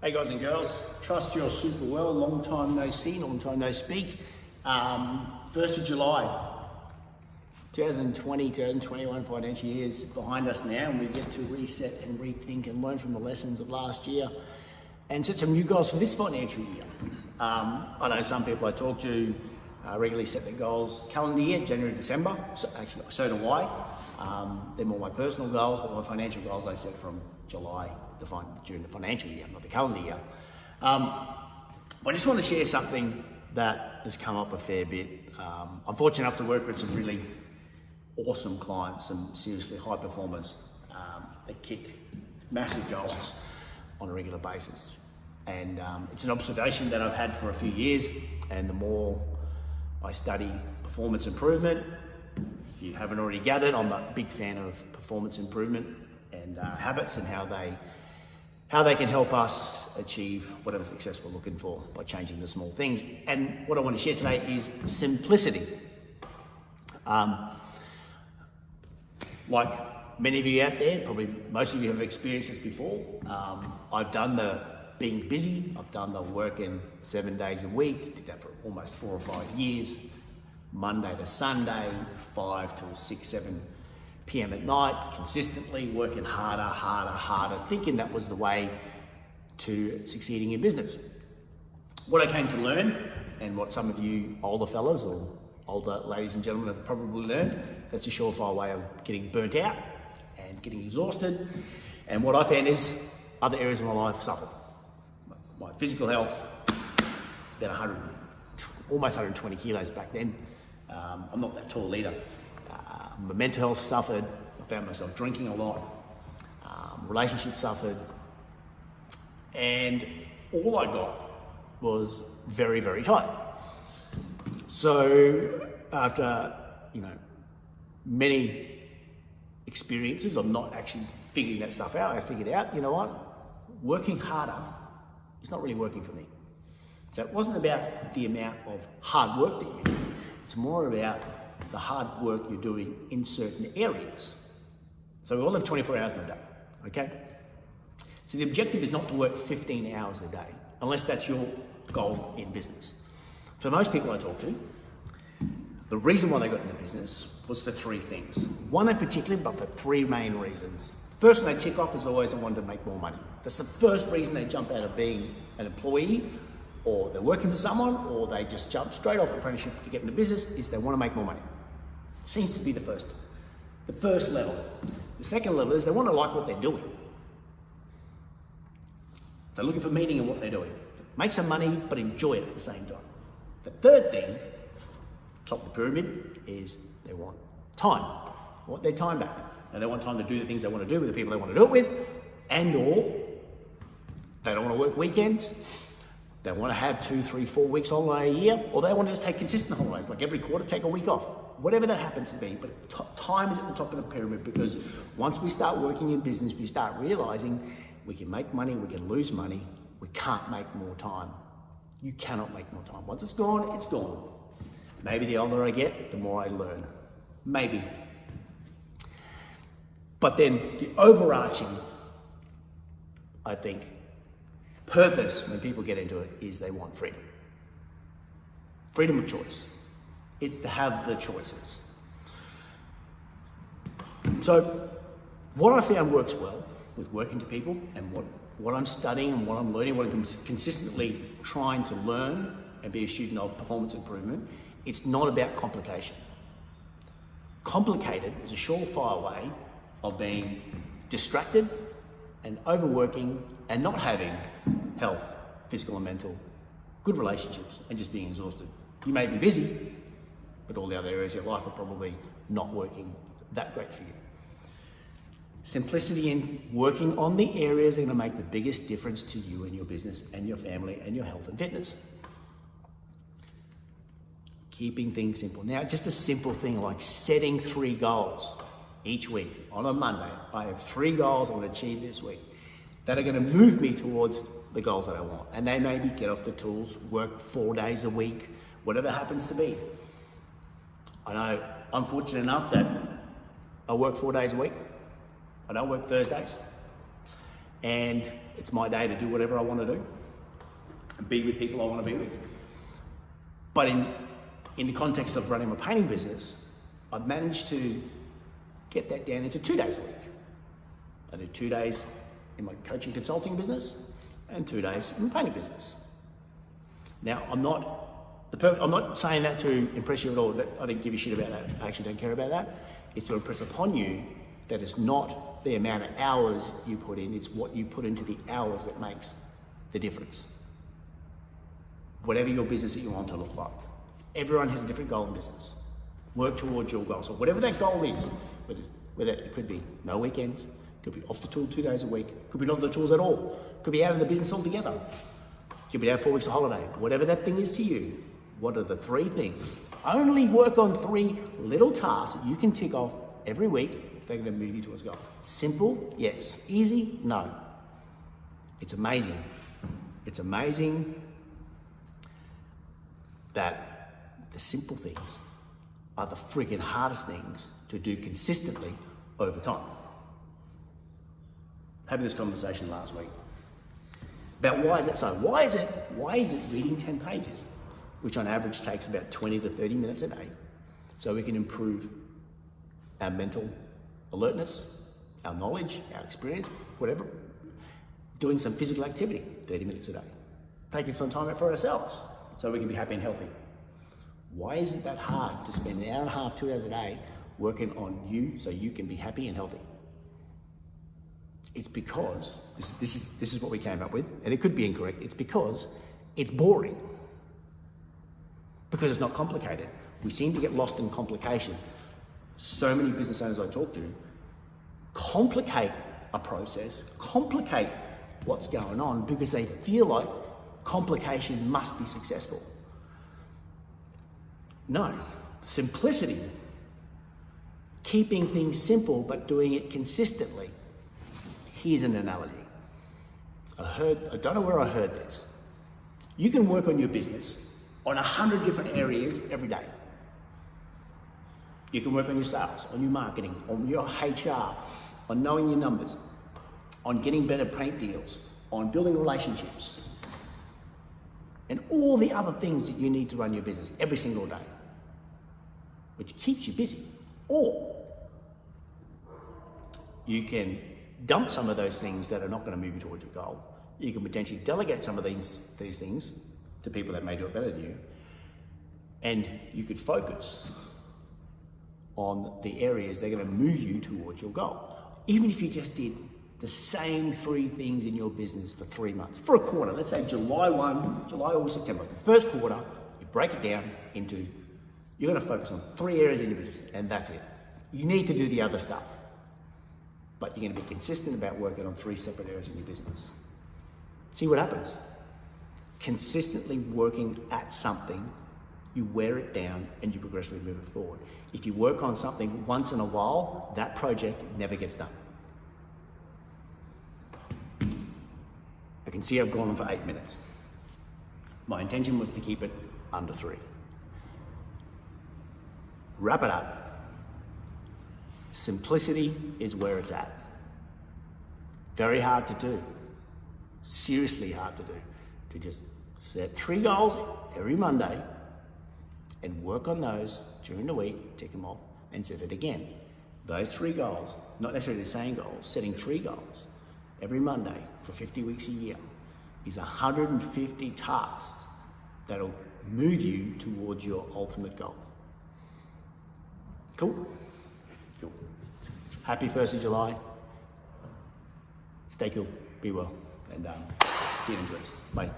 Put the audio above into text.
Hey guys and girls, trust you're super well. Long time no see, long time no speak. 1st of July, 2020, 2021 financial year is behind us now, and we get to reset and rethink and learn from the lessons of last year and set some new goals for this financial year. I know some people I talk to regularly set their goals calendar year, January, December. So do I. They're more my personal goals, but my financial goals I set from July, during the financial year, not the calendar year. I just want to share something that has come up a fair bit. I'm fortunate enough to work with some really awesome clients, some seriously high performers that kick massive goals on a regular basis. And it's an observation that I've had for a few years, and the more I study performance improvement, if you haven't already gathered, I'm a big fan of performance improvement and habits and how they can help us achieve whatever success we're looking for by changing the small things. And what I want to share today is simplicity. Like many of you out there, probably most of you have experienced this before. I've done the being busy, I've done the working 7 days a week, did that for almost 4 or 5 years, Monday to Sunday, 5 till 6, 7 p.m. at night, consistently working harder, thinking that was the way to succeeding in business. What I came to learn, and what some of you older fellas or older ladies and gentlemen have probably learned, that's a surefire way of getting burnt out and getting exhausted. And what I found is other areas of my life suffered. My physical health, it's about almost 120 kilos back then. I'm not that tall either. My mental health suffered. I found myself drinking a lot. Relationships suffered. And all I got was very, very tight. So after, many experiences of not actually figuring that stuff out, I figured out, working harder is not really working for me. So it wasn't about the amount of hard work that you do. It's more about the hard work you're doing in certain areas. So we all have 24 hours in a day, okay? So the objective is not to work 15 hours a day, unless that's your goal in business. For most people I talk to, the reason why they got into business was for 3 things. One in particular, but for 3 main reasons. First one they tick off is always I wanted to make more money. That's the first reason they jump out of being an employee, or they're working for someone, or they just jump straight off apprenticeship to get into business, is they want to make more money. Seems to be the first level. The second level is they want to like what they're doing. They're looking for meaning in what they're doing. Make some money, but enjoy it at the same time. The third thing, top of the pyramid, is they want time. They want their time back. And they want time to do the things they want to do with the people they want to do it with, and/or they don't want to work weekends. They want to have 2, 3, 4 weeks holiday a year, or they want to just take consistent holidays, like every quarter, take a week off. Whatever that happens to be, but time is at the top of the pyramid, because once we start working in business, we start realizing we can make money, we can lose money, we can't make more time. You cannot make more time. Once it's gone, it's gone. Maybe the older I get, the more I learn. Maybe. But then the overarching, I think, purpose when people get into it is they want freedom. Freedom of choice. It's to have the choices. So what I found works well with working to people, and what I'm studying and what I'm learning, what I'm consistently trying to learn and be a student of performance improvement, it's not about complication. Complicated is a surefire way of being distracted and overworking and not having health, physical and mental, good relationships, and just being exhausted. You may be busy, but all the other areas of your life are probably not working that great for you. Simplicity in working on the areas that are going to make the biggest difference to you and your business and your family and your health and fitness. Keeping things simple. Now, just a simple thing like setting 3 goals each week. On a Monday, I have 3 goals I want to achieve this week that are going to move me towards the goals that I want. And they may be get off the tools, work 4 days a week, whatever happens to be. I know I'm fortunate enough that I work 4 days a week. I don't work Thursdays. And It's my day to do whatever I want to do and be with people I want to be with. But in the context of running my painting business, I've managed to get that down into 2 days a week. I do 2 days in my coaching consulting business and 2 days in the painting business. Now, I'm not saying that to impress you at all. I don't give a shit about that. I actually don't care about that. It's to impress upon you that it's not the amount of hours you put in, it's what you put into the hours that makes the difference. Whatever your business that you want to look like. Everyone has a different goal in business. Work towards your goal. So whatever that goal is, whether it could be no weekends, could be off the tool 2 days a week, could be not on the tools at all, could be out of the business altogether, could be out 4 weeks of holiday, whatever that thing is to you, what are the 3 things? Only work on 3 little tasks that you can tick off every week if they're going to move you towards goal. Simple, yes. Easy, no. It's amazing. It's amazing that the simple things are the friggin' hardest things to do consistently over time. Having this conversation last week about why is it so? Why is it reading 10 pages, which on average takes about 20 to 30 minutes a day, so we can improve our mental alertness, our knowledge, our experience, whatever. Doing some physical activity, 30 minutes a day. Taking some time out for ourselves so we can be happy and healthy. Why is it that hard to spend an hour and a half, 2 hours a day working on you so you can be happy and healthy? It's because, this is what we came up with, and it could be incorrect, it's because it's boring. Because it's not complicated. We seem to get lost in complication. So many business owners I talk to complicate a process, complicate what's going on because they feel like complication must be successful. No, simplicity, keeping things simple but doing it consistently. Here's an analogy. I don't know where I heard this. You can work on your business on 100 different areas every day. You can work on your sales, on your marketing, on your HR, on knowing your numbers, on getting better paint deals, on building relationships, and all the other things that you need to run your business every single day, which keeps you busy. Or you can dump some of those things that are not going to move you towards your goal. You can potentially delegate some of these things to people that may do it better than you, and you could focus on the areas that are going to move you towards your goal. Even if you just did the same 3 things in your business for 3 months, for a quarter, let's say July 1, July, August, September, the first quarter, you break it down into, you're going to focus on 3 areas in your business, and that's it. You need to do the other stuff, but you're going to be consistent about working on 3 separate areas in your business. See what happens. Consistently working at something, you wear it down and you progressively move it forward. If you work on something once in a while, that project never gets done. I can see I've gone on for 8 minutes. My intention was to keep it under 3. Wrap it up. Simplicity is where it's at. Very hard to do. Seriously hard to do. To just set 3 goals every Monday and work on those during the week, tick them off, and set it again. Those 3 goals, not necessarily the same goals, setting 3 goals every Monday for 50 weeks a year is 150 tasks that'll move you towards your ultimate goal. Cool? Cool. Happy 1st of July. Stay cool, be well, and see you in 2 weeks. Bye.